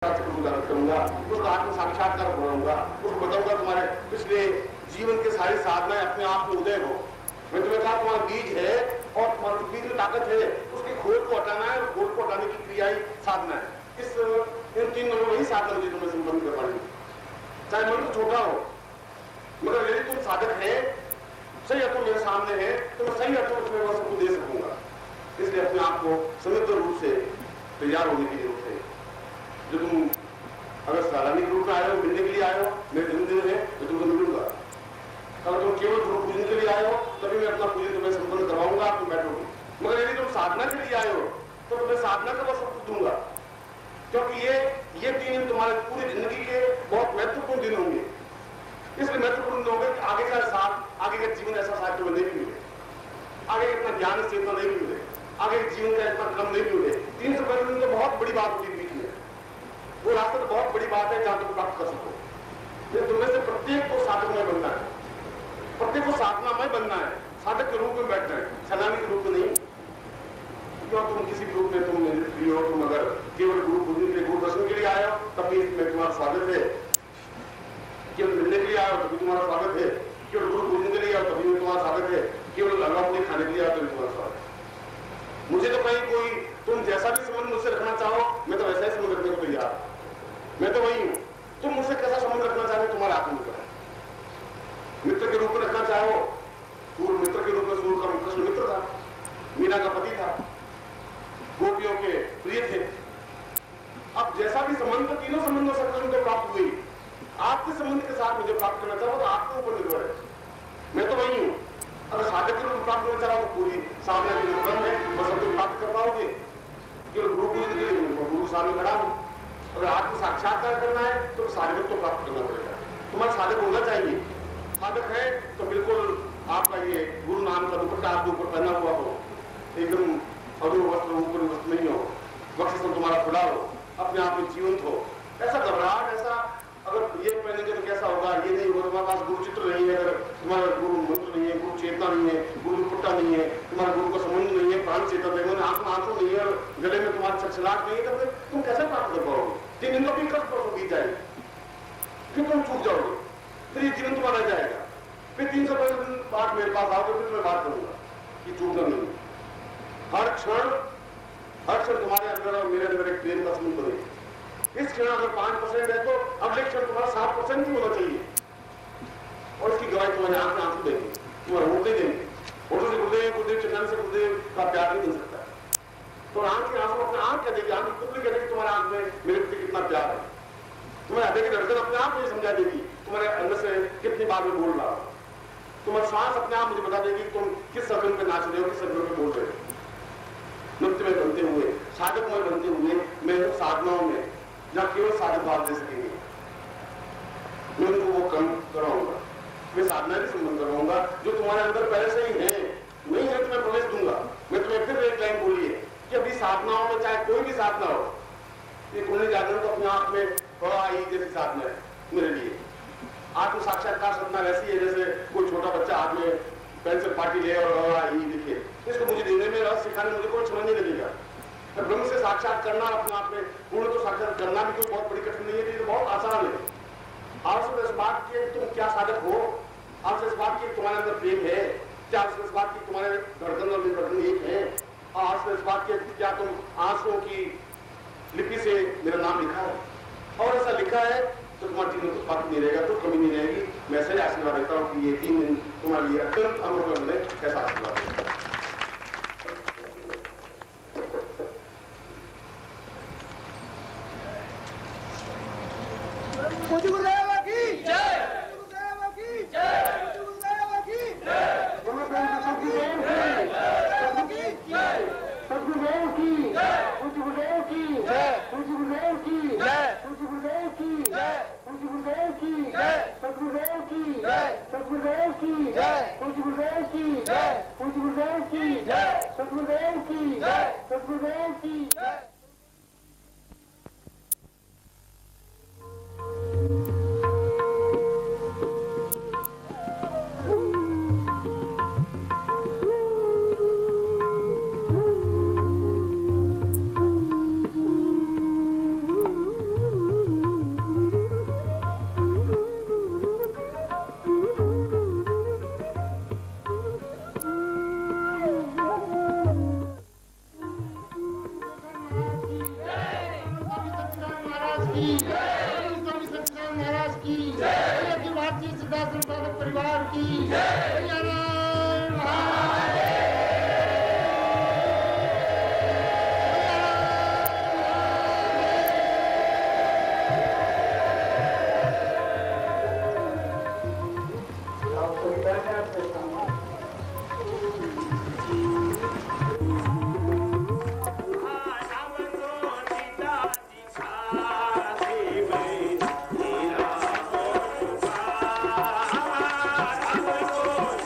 उदाहरण करूंगा, उसका आत्म साक्षात्कार बनाऊंगा, उसको बताऊंगा तुम्हारे पिछले जीवन के सारी साधनाएं अपने आप में उदय हो। मैं तुम्हें कहा तुम्हारा बीज है और तुम्हारे बीज में ताकत है, उसकी खोल को हटाना है और खोल को हटाने की क्रिया ही साधना है। इन 3 नंबर वही साधना मुझे तुम्हें संबंध कर पाएंगे, चाहे मन तो छोटा हो, मगर यदि तुम साधक है, सही अर्थ मेरे सामने है, तो मैं सही अर्थ उसमें वह सबको दे सकूंगा। इसलिए अपने आप को समृद्ध रूप से तैयार होने की जरूरत है। जो तुम अगर सालानी के रूप में आए हो, मिलने के लिए आए हो, मेरे जन्मदिन है तो तुमको मिलूंगा। अगर तुम केवल गुरु पूजन के लिए आए हो, तभी मैं अपना पूजन तुम्हें संपन्न करवाऊंगा, तुम बैठोगे। मगर यदि तुम साधना के लिए आए हो तो तुम्हें साधना का सब कुछ दूंगा, क्योंकि ये 3 दिन तुम्हारे पूरी जिंदगी के बहुत महत्वपूर्ण दिन होंगे। इसलिए महत्वपूर्ण दिन होंगे कि आगे का साथ, आगे का जीवन ऐसा साथ तुम्हें नहीं मिले, आगे इतना ज्ञान चेतना नहीं मिले, आगे जीवन का इतना क्रम नहीं मिले। 3 से 5 दिन तो बहुत बड़ी बात होती है, बीच में वो रास्ता तो बहुत बड़ी बात है जहां तुम प्राप्त कर सको। तुम्हें से प्रत्येक को साधक में बनना है, प्रत्येक को साधना में बनना है, साधक के रूप में बैठना है, सैलानी के रूप में नहीं। क्यों तुम किसी रूप में तुम प्रिय हो, तुम अगर केवल गुरु पूजन के लिए, गुरु दर्शन के लिए आए हो तब भी इसमें तुम्हारा स्वागत है, केवल मिलने के लिए आए हो तभी तुम्हारा स्वागत है, केवल गुरु पूजन के लिए आओ तभी तुम्हारा स्वागत है, केवल हलवा पूरी खाने के लिए आओ तभी तुम्हारा स्वागत है। मुझे तो कहीं कोई तुम जैसा भी संबंध मुझसे रखना चाहो, मैं तो वैसा ही संबंध रखने को तैयार, मैं तो वही हूं। तुम मुझसे कैसा संबंध रखना चाहो, तुम्हारा आत्ममित्र है। मित्र के रूप में रखना चाहो, सूर्य मित्र के रूप में, सूर्य का कृष्ण मित्र था, मीना का पति था, गोपियों के प्रिय थे। अब जैसा भी संबंध, तीनों संबंधों से कृष्ण को प्राप्त हुई, आपके संबंध के साथ मुझे प्राप्त करना चाहो तो आपके ऊपर निर्भर है, मैं तो वही हूं। अगर साधक के रूप में प्राप्त करना चाहो तो पूरी साधना की क्रम है, बस सब तुम प्राप्त कर पाओगे। केवल गुरु पूजन के लिए गुरु सामने खड़ा हूं। अगर आत्म साक्षात्कार करना है तो साधक को प्राप्त करना पड़ेगा, तुम्हारा साधक होना चाहिए। साधक है तो बिल्कुल आपका ये गुरु नाम का दुपट्टा आपके ऊपर पहना हुआ हो, एकदम अधूर वस्त्र ऊपर वस्त्र नहीं हो, वक्ष से तुम्हारा खुला हो, अपने आप में जीवंत हो। ऐसा घबराहट, ऐसा अगर ये पहनेंगे तो कैसा होगा, ये नहीं होगा, तुम्हारे पास गुरु चित्र नहीं है, अगर तुम्हारा गुरु मंत्र नहीं है, गुरु चेतना नहीं है, गुरु दुपट्टा नहीं है, तुम्हारे गुरु का संबंध नहीं है, प्राण चेतना नहीं है, आंसू नहीं है, गले में तुम्हारी छछलाहट नहीं है, तो तुम कैसे प्राप्त कर पाओगे? 3 दिन तो भी कष्ट परसों बीत जाएगी, फिर तुम छूट जाओगे, फिर ये जीवन तुम्हारा रह जाएगा। फिर 3 से 5 दिन बाद मेरे पास आओगे, फिर मैं बात करूंगा कि छूटना नहीं। हर क्षण तुम्हारे अंदर और मेरे अंदर एक प्रेम का संबंध बनेगा। इस क्षण अगर 5% है तो अगले क्षण तुम्हारा 7% ही होना चाहिए, और इसकी गवाही तुम्हारे आंख में आंसू देंगे, तुम्हारे होते देंगे। होठों से गुरुदेव चंदन से गुरुदेव का प्यार नहीं मिल सकता, तो आंख के आंसू अपने आंख कह देगी, आंख की पुतली कह देगी तुम्हारे आंख में मेरे प्रति कितना प्यार है। तुम्हारे हृदय की धड़कन अपने आप मुझे समझा देगी तुम्हारे अंदर से कितनी बार में बोल रहा हो। तुम्हारा श्वास अपने आप मुझे बता देगी तुम किस सरगम पे नाच रहे हो, किस सरगम पे बोल रहे हो। नृत्य में बनते हुए, साधक में बनते हुए, मैं साधनाओं में जहां केवल साधक भाव दे सकेंगे, मैं उनको वो कम कराऊंगा। मैं साधना भी संबंध करवाऊंगा जो तुम्हारे अंदर पहले से ही है, नहीं है तो मैं प्रवेश दूंगा। मैं तुम्हें फिर एक लाइन बोली है कि अभी साधनाओं में चाहे कोई भी साधना हो, ये कुंडली जागरण तो अपने आप में थोड़ा ही जैसी साधना है मेरे लिए। आत्म साक्षात्कार साधना वैसी है जैसे कोई छोटा बच्चा हाथ में पेंसिल पार्टी ले और लिखे, इसको मुझे देने में, रस सिखाने में मुझे कोई समय नहीं लगेगा। तो ब्रह्म से साक्षात करना अपने आप में, पूर्ण तो साक्षात करना भी कोई बहुत बड़ी कठिन नहीं है, तो बहुत आसान है। आपसे इस बात की तुम क्या साधक हो, आपसे इस बात की तुम्हारे अंदर प्रेम है क्या, आपसे इस बात की तुम्हारे धड़कन और धड़कन एक है, आपसे इस बात की क्या तुम आंसुओं की लिपि से मेरा नाम लिखा है, और ऐसा लिखा है तो तुम्हारे जीवन को बात नहीं रहेगा, तो कमी नहीं रहेगी। मैं सही आशीर्वाद देता हूँ कि ये 3 दिन तुम्हारे लिए अत्यंत अमूल्य बने, ऐसा आशीर्वाद देता हूँ। गुरुदेव की जय, गुरुदेव की जय, गुरुदेव की जय, सदगुरुदेव की जय, सदगुरुदेव की जय, गुरुदेव की जय, गुरुदेव की जय, गुरुदेव की जय, गुरुदेव की जय, सदगुरुदेव की जय, सदगुरुदेव की जय, गुरुदेव की जय, गुरुदेव की जय, सदगुरुदेव की जय, सदगुरुदेव की जय। महाराज की, स्वामी सच्चिदानंद महाराज की, अखिल भारतीय सिद्धाश्रम साधक परिवार की, नारायण महाराज। Oh,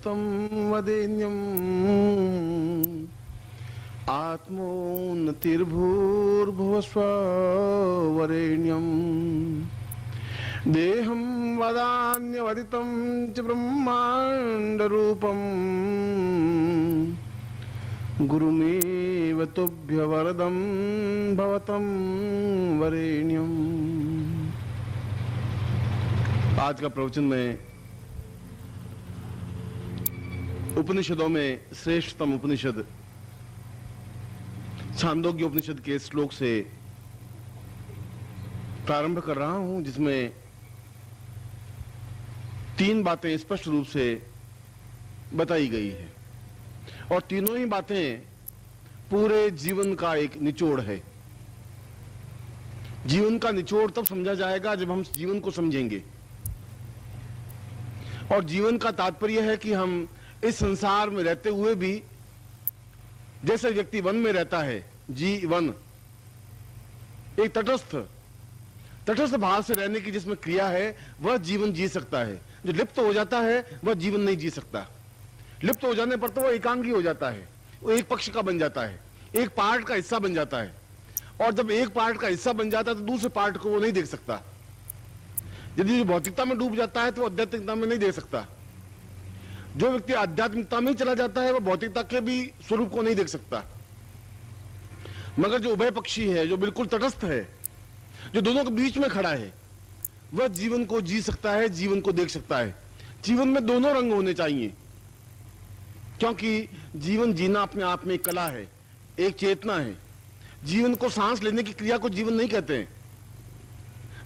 तम वदेन्यम आत्मोन्नतिर्भूर्भुवस्व वरेण्यम देहं वदान्यवदितं च ब्रह्मांड रूपम गुरुमेव तुभ्य वरदं भवतं वरेण्यम। आज का प्रवचन में उपनिषदों में श्रेष्ठतम उपनिषद छांदोग्य उपनिषद के श्लोक से प्रारंभ कर रहा हूं, जिसमें 3 बातें स्पष्ट रूप से बताई गई है और तीनों ही बातें पूरे जीवन का एक निचोड़ है। जीवन का निचोड़ तब समझा जाएगा जब हम जीवन को समझेंगे, और जीवन का तात्पर्य है कि हम इस संसार में रहते हुए भी, जैसे व्यक्ति वन में रहता है, जीवन एक तटस्थ भाव से रहने की जिसमें क्रिया है, वह जीवन जी सकता है। जो लिप्त हो जाता है वह जीवन नहीं जी सकता। लिप्त हो जाने पर तो वह एकांगी हो जाता है, वो एक पक्ष का बन जाता है, एक पार्ट का हिस्सा बन जाता है, और जब एक पार्ट का हिस्सा बन जाता है तो दूसरे पार्ट को वो नहीं देख सकता। यदि जो भौतिकता में डूब जाता है तो आध्यात्मिकता में नहीं देख सकता। जो व्यक्ति आध्यात्मिकता में चला जाता है वह भौतिकता के भी स्वरूप को नहीं देख सकता। मगर जो उभय पक्षी है, जो बिल्कुल तटस्थ है, जो दोनों के बीच में खड़ा है, वह जीवन को जी सकता है, जीवन को देख सकता है। जीवन में दोनों रंग होने चाहिए, क्योंकि जीवन जीना अपने आप में एक कला है, एक चेतना है। जीवन को सांस लेने की क्रिया को जीवन नहीं कहते हैं।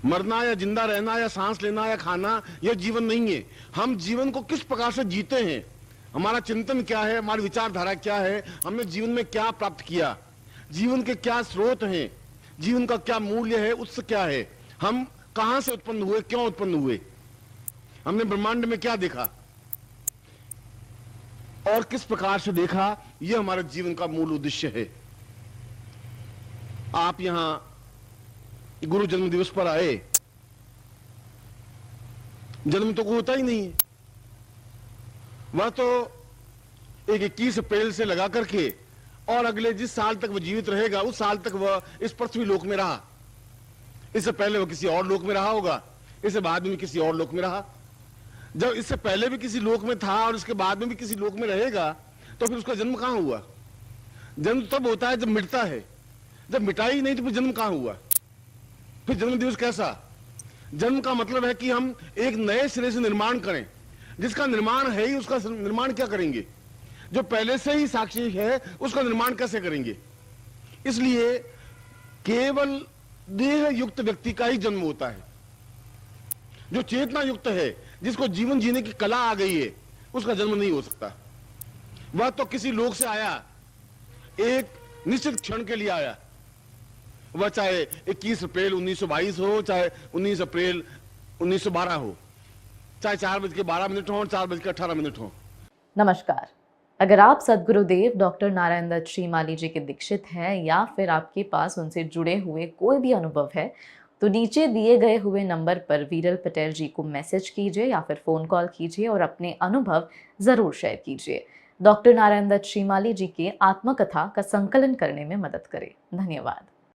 मरना या जिंदा रहना या सांस लेना या खाना, यह जीवन नहीं है। हम जीवन को किस प्रकार से जीते हैं, हमारा चिंतन क्या है, हमारी विचारधारा क्या है, हमने जीवन में क्या प्राप्त किया, जीवन के क्या स्रोत हैं, जीवन का क्या मूल्य है, उत्स क्या है, हम कहां से उत्पन्न हुए, क्यों उत्पन्न हुए, हमने ब्रह्मांड में क्या देखा और किस प्रकार से देखा, यह हमारे जीवन का मूल उद्देश्य है। आप यहां गुरु जन्म दिवस पर आए, जन्म तो कोई होता ही नहीं है। वह तो एक 21 अप्रैल से लगा करके और अगले जिस साल तक वह जीवित रहेगा उस साल तक वह इस पृथ्वी लोक में रहा। इससे पहले वह किसी और लोक में रहा होगा, इससे बाद में भी किसी और लोक में रहा। जब इससे पहले भी किसी लोक में था और इसके बाद में भी किसी लोक में रहेगा, तो फिर उसका जन्म कहां हुआ? जन्म तब होता है जब मिटता है। जब मिटा ही नहीं तो फिर जन्म कहां हुआ? फिर जन्म दिवस कैसा? जन्म का मतलब है कि हम एक नए सिरे से निर्माण करें। जिसका निर्माण है ही उसका निर्माण क्या करेंगे? जो पहले से ही साक्षी है उसका निर्माण कैसे करेंगे? इसलिए केवल देह युक्त व्यक्ति का ही जन्म होता है। जो चेतना युक्त है, जिसको जीवन जीने की कला आ गई है, उसका जन्म नहीं हो सकता। वह तो किसी लोक से आया, एक निश्चित क्षण के लिए आया। वह चाहे 21 अप्रैल 1922 हो, चाहे 19 अप्रैल 1912 हो, चाहे 4:12 हो और 4:18 हो। नमस्कार। अगर आप सद्गुरुदेव डॉक्टर नारायण दत्त श्रीमाली जी के दीक्षित हैं या फिर आपके पास उनसे जुड़े हुए कोई भी अनुभव है, तो नीचे दिए गए हुए नंबर पर वीरल पटेल जी को मैसेज कीजिए या फिर फ़ोन कॉल कीजिए और अपने अनुभव ज़रूर शेयर कीजिए। डॉक्टर नारायण दत्त श्रीमाली जी के आत्मकथा का संकलन करने में मदद करें। धन्यवाद।